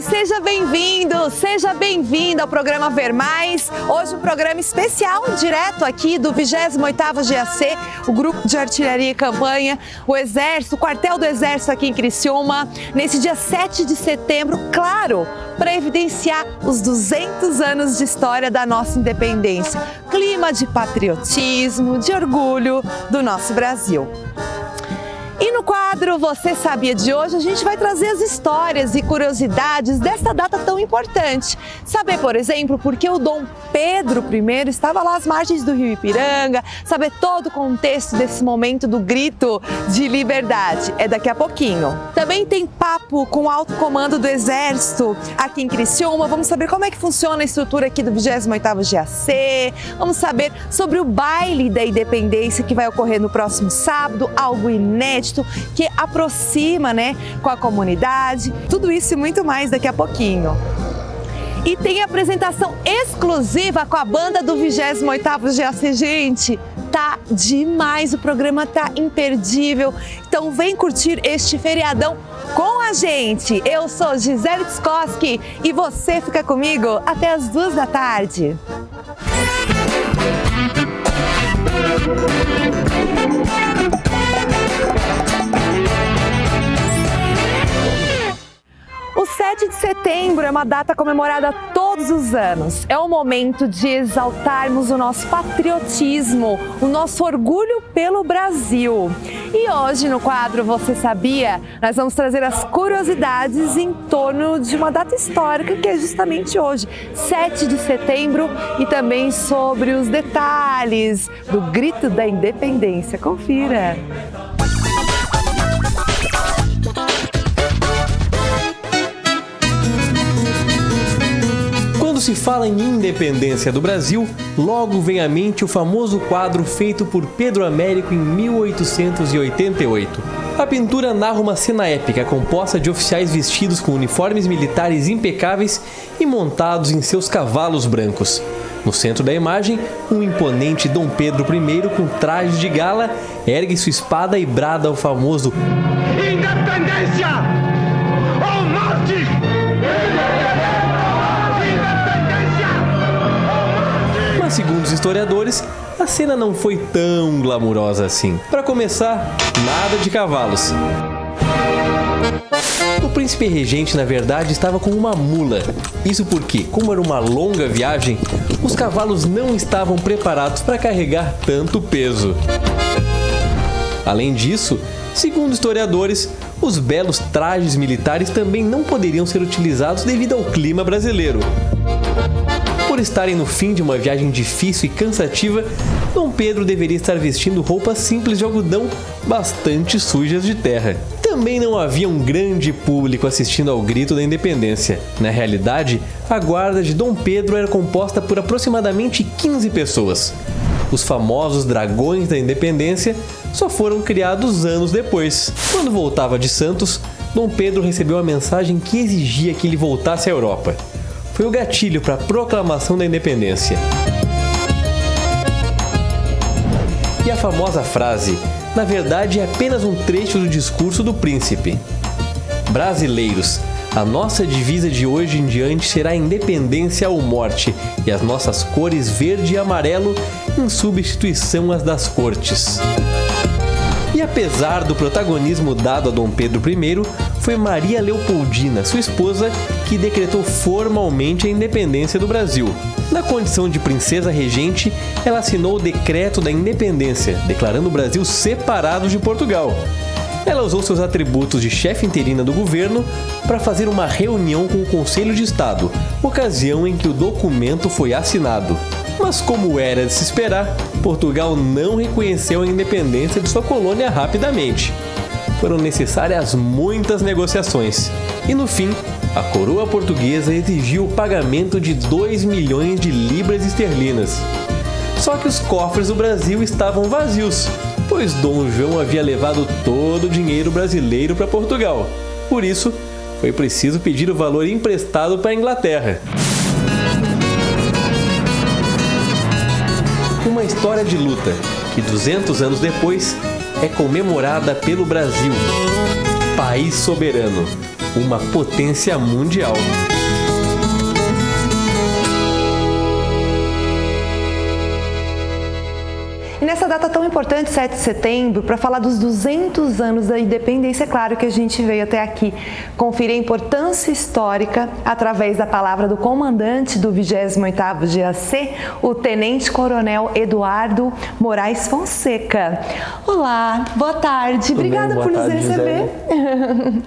Seja bem-vindo, seja bem-vinda ao programa Ver Mais. Hoje um programa especial, direto aqui do 28º GAC, o Grupo de Artilharia e Campanha, o Exército, o quartel do Exército aqui em Criciúma, nesse dia 7 de setembro, claro, para evidenciar os 200 anos de história da nossa independência. Clima de patriotismo, de orgulho do nosso Brasil. E no quadro Você Sabia de hoje, a gente vai trazer as histórias e curiosidades desta data tão importante. Saber, por exemplo, por que o Dom Pedro I estava lá às margens do Rio Ipiranga, saber todo o contexto desse momento do grito de liberdade. É daqui a pouquinho. Também tem papo com o alto comando do Exército aqui em Criciúma. Vamos saber como é que funciona a estrutura aqui do 28º GAC. Vamos saber sobre o baile da independência que vai ocorrer no próximo sábado, algo inédito, que aproxima, com a comunidade. Tudo isso e muito mais daqui a pouquinho. E tem apresentação exclusiva com a banda do 28º GAC, gente. Tá demais, o programa tá imperdível. Então vem curtir este feriadão com a gente. Eu sou Gisele Tskoski e você fica comigo até as 2 da tarde. O 7 de setembro é uma data comemorada todos os anos. É o momento de exaltarmos o nosso patriotismo, o nosso orgulho pelo Brasil. E hoje, no quadro Você Sabia, nós vamos trazer as curiosidades em torno de uma data histórica que é justamente hoje, 7 de setembro, e também sobre os detalhes do Grito da Independência. Confira! Quando se fala em independência do Brasil, logo vem à mente o famoso quadro feito por Pedro Américo em 1888. A pintura narra uma cena épica composta de oficiais vestidos com uniformes militares impecáveis e montados em seus cavalos brancos. No centro da imagem, um imponente Dom Pedro I com trajes de gala ergue sua espada e brada o famoso Independência ou morte! Mas, segundo os historiadores, a cena não foi tão glamurosa assim. Para começar, nada de cavalos. O príncipe regente, na verdade, estava com uma mula. Isso porque, como era uma longa viagem, os cavalos não estavam preparados para carregar tanto peso. Além disso, segundo historiadores, os belos trajes militares também não poderiam ser utilizados devido ao clima brasileiro. Por estarem no fim de uma viagem difícil e cansativa, Dom Pedro deveria estar vestindo roupas simples de algodão bastante sujas de terra. Também não havia um grande público assistindo ao Grito da Independência. Na realidade, a guarda de Dom Pedro era composta por aproximadamente 15 pessoas. Os famosos Dragões da Independência só foram criados anos depois. Quando voltava de Santos, Dom Pedro recebeu a mensagem que exigia que ele voltasse à Europa. Foi o gatilho para a proclamação da independência. E a famosa frase, na verdade, é apenas um trecho do discurso do príncipe. Brasileiros, a nossa divisa de hoje em diante será independência ou morte, e as nossas cores verde e amarelo em substituição às das cortes. E apesar do protagonismo dado a Dom Pedro I, foi Maria Leopoldina, sua esposa, que decretou formalmente a independência do Brasil. Na condição de princesa regente, ela assinou o Decreto da Independência, declarando o Brasil separado de Portugal. Ela usou seus atributos de chefe interina do governo para fazer uma reunião com o Conselho de Estado, ocasião em que o documento foi assinado. Mas como era de se esperar, Portugal não reconheceu a independência de sua colônia rapidamente. Foram necessárias muitas negociações. E no fim, a coroa portuguesa exigiu o pagamento de 2 milhões de libras esterlinas. Só que os cofres do Brasil estavam vazios, pois Dom João havia levado todo o dinheiro brasileiro para Portugal. Por isso, foi preciso pedir o valor emprestado para a Inglaterra. Uma história de luta que 200 anos depois é comemorada pelo Brasil, país soberano, uma potência mundial. E nessa data tão importante, 7 de setembro, para falar dos 200 anos da independência, é claro que a gente veio até aqui conferir a importância histórica através da palavra do comandante do 28º GAC, o Tenente Coronel Eduardo Moraes Fonseca. Olá, boa tarde, obrigada por nos receber.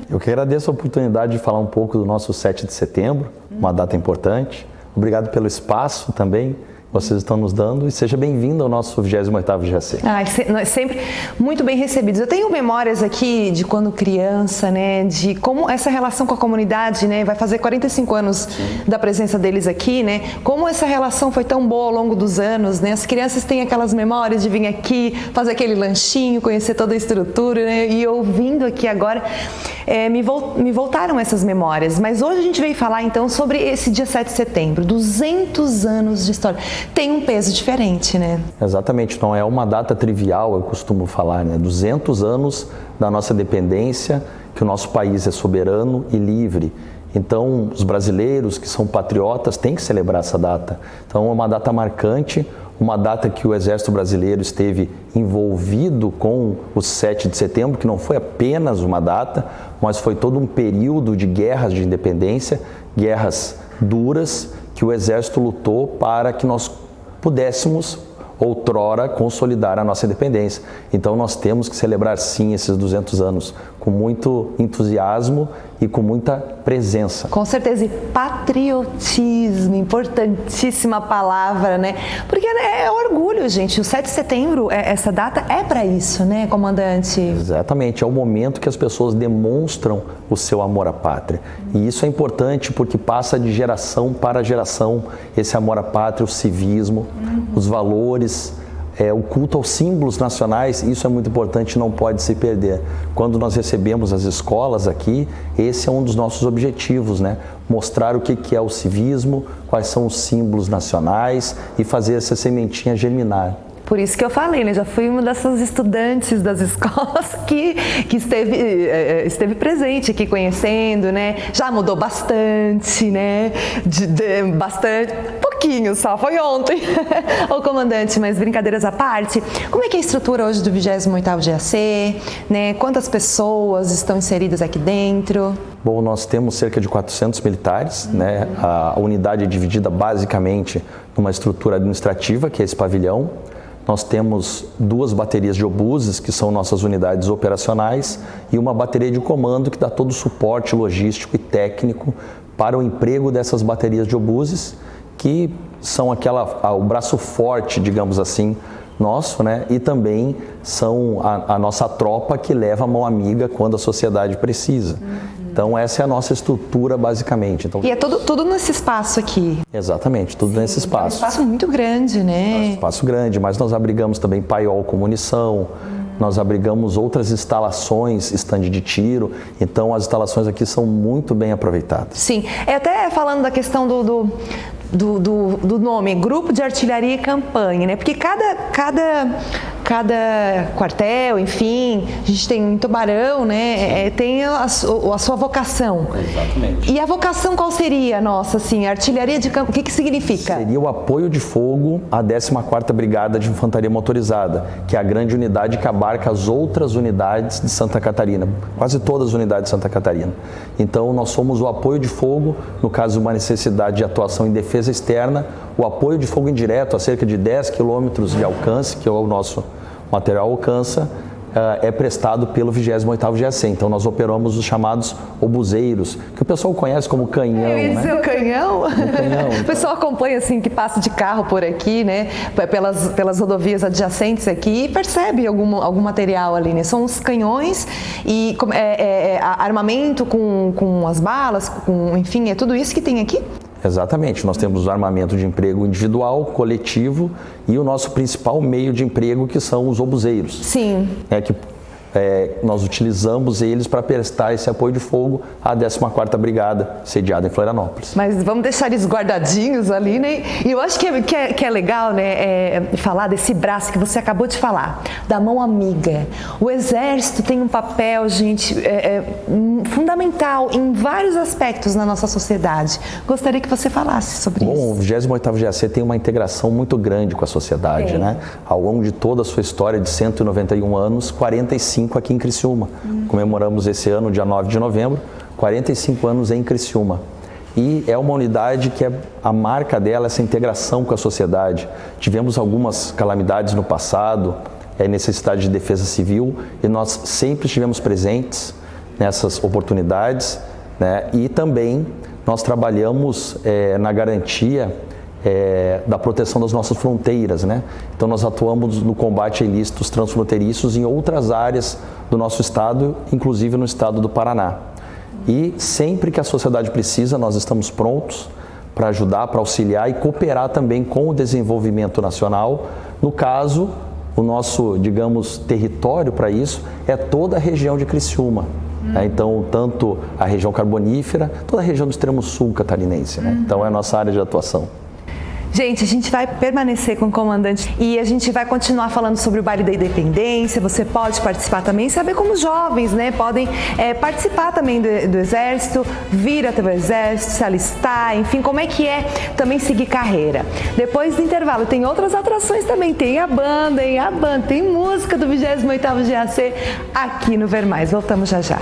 Eu que agradeço a oportunidade de falar um pouco do nosso 7 de setembro, uma data importante. Obrigado pelo espaço também vocês estão nos dando e seja bem-vindo ao nosso 28º GAC. Nós sempre muito bem recebidos. Eu tenho memórias aqui de quando criança, né, de como essa relação com a comunidade, né, vai fazer 45 anos da presença deles aqui, né, como essa relação foi tão boa ao longo dos anos, né, as crianças têm aquelas memórias de vir aqui, fazer aquele lanchinho, conhecer toda a estrutura, né, e ouvindo aqui agora, me voltaram essas memórias. Mas hoje a gente veio falar então sobre esse dia 7 de setembro, 200 anos de história. Tem um peso diferente, né? Exatamente, não é uma data trivial, eu costumo falar, né? 200 anos da nossa independência, que o nosso país é soberano e livre. Então, os brasileiros que são patriotas têm que celebrar essa data. Então, é uma data marcante, uma data que o Exército Brasileiro esteve envolvido com o 7 de setembro, que não foi apenas uma data, mas foi todo um período de guerras de independência, guerras duras, que o Exército lutou para que nós pudéssemos, outrora, consolidar a nossa independência. Então nós temos que celebrar sim esses 200 anos com muito entusiasmo e com muita presença. Com certeza, e patriotismo, importantíssima palavra, né? Porque é orgulho, gente. O 7 de setembro, essa data é para isso, né, comandante? Exatamente, é o momento que as pessoas demonstram o seu amor à pátria. E isso é importante porque passa de geração para geração esse amor à pátria, o civismo, os valores, o culto aos símbolos nacionais. Isso é muito importante, não pode se perder. Quando nós recebemos as escolas aqui, esse é um dos nossos objetivos, né? Mostrar o que é o civismo, quais são os símbolos nacionais e fazer essa sementinha germinar. Por isso que eu falei, né? Já fui uma dessas estudantes das escolas que esteve presente aqui conhecendo, né? Já mudou bastante, né? Bastante, pouquinho só, foi ontem. Ô comandante, mas brincadeiras à parte, como é que é a estrutura hoje do 28º GAC, né? Quantas pessoas estão inseridas aqui dentro? Bom, nós temos cerca de 400 militares, né? A unidade é dividida basicamente numa estrutura administrativa, que é esse pavilhão. Nós temos 2 baterias de obuses, que são nossas unidades operacionais, e uma bateria de comando que dá todo o suporte logístico e técnico para o emprego dessas baterias de obuses, que são o braço forte, digamos assim, nosso, né? E também são a nossa tropa que leva a mão amiga quando a sociedade precisa. Então essa é a nossa estrutura basicamente. Então, e é tudo nesse espaço aqui? Exatamente, tudo nesse espaço. É um espaço muito grande, né? É um espaço grande, mas nós abrigamos também paiol com munição, nós abrigamos outras instalações, estande de tiro, então as instalações aqui são muito bem aproveitadas. Sim, até falando da questão do nome, Grupo de Artilharia e Campanha, né? Porque cada quartel, enfim, a gente tem em Tubarão, né? Tem a sua vocação. Exatamente. E a vocação qual seria, nossa, assim, artilharia de campo, o que significa? Seria o apoio de fogo à 14ª Brigada de Infantaria Motorizada, que é a grande unidade que abarca as outras unidades de Santa Catarina, quase todas as unidades de Santa Catarina. Então, nós somos o apoio de fogo, no caso de uma necessidade de atuação em defesa externa, o apoio de fogo indireto a cerca de 10 quilômetros de alcance, que é o nosso material alcança, é prestado pelo 28º GAC. Então nós operamos os chamados obuseiros, que o pessoal conhece como canhão, né? O canhão? Então. O pessoal acompanha assim, que passa de carro por aqui, né? Pelas rodovias adjacentes aqui e percebe algum material ali, né? São os canhões e armamento com as balas, enfim, é tudo isso que tem aqui? Exatamente, nós temos o armamento de emprego individual, coletivo e o nosso principal meio de emprego, que são os obuseiros. Sim. Nós utilizamos eles para prestar esse apoio de fogo à 14ª Brigada, sediada em Florianópolis. Mas vamos deixar eles guardadinhos ali, né? E eu acho que é legal, né, falar desse braço que você acabou de falar, da mão amiga. O Exército tem um papel, gente, fundamental em vários aspectos na nossa sociedade. Gostaria que você falasse sobre isso. Bom, o 28º GAC tem uma integração muito grande com a sociedade, né? Ao longo de toda a sua história de 191 anos, 45 aqui em Criciúma. Comemoramos esse ano, dia 9 de novembro, 45 anos em Criciúma. E é uma unidade que a marca dela, essa integração com a sociedade. Tivemos algumas calamidades no passado, necessidade de defesa civil, e nós sempre estivemos presentes nessas oportunidades, né? E também nós trabalhamos na garantia da proteção das nossas fronteiras, né? Então nós atuamos no combate a ilícitos transfronteiriços em outras áreas do nosso estado, inclusive no estado do Paraná. E sempre que a sociedade precisa, nós estamos prontos para ajudar, para auxiliar e cooperar também com o desenvolvimento nacional. No caso, o nosso, digamos, território para isso é toda a região de Criciúma. Então, tanto a região carbonífera, toda a região do extremo sul catarinense, né? Então é a nossa área de atuação. Gente, a gente vai permanecer com o comandante e a gente vai continuar falando sobre o Baile da Independência. Você pode participar também, saber como os jovens, né, podem participar também do Exército, vir até o Exército, se alistar, enfim, como é que é também seguir carreira. Depois do intervalo tem outras atrações também, tem a banda, tem música do 28º GAC aqui no Ver Mais. Voltamos já já.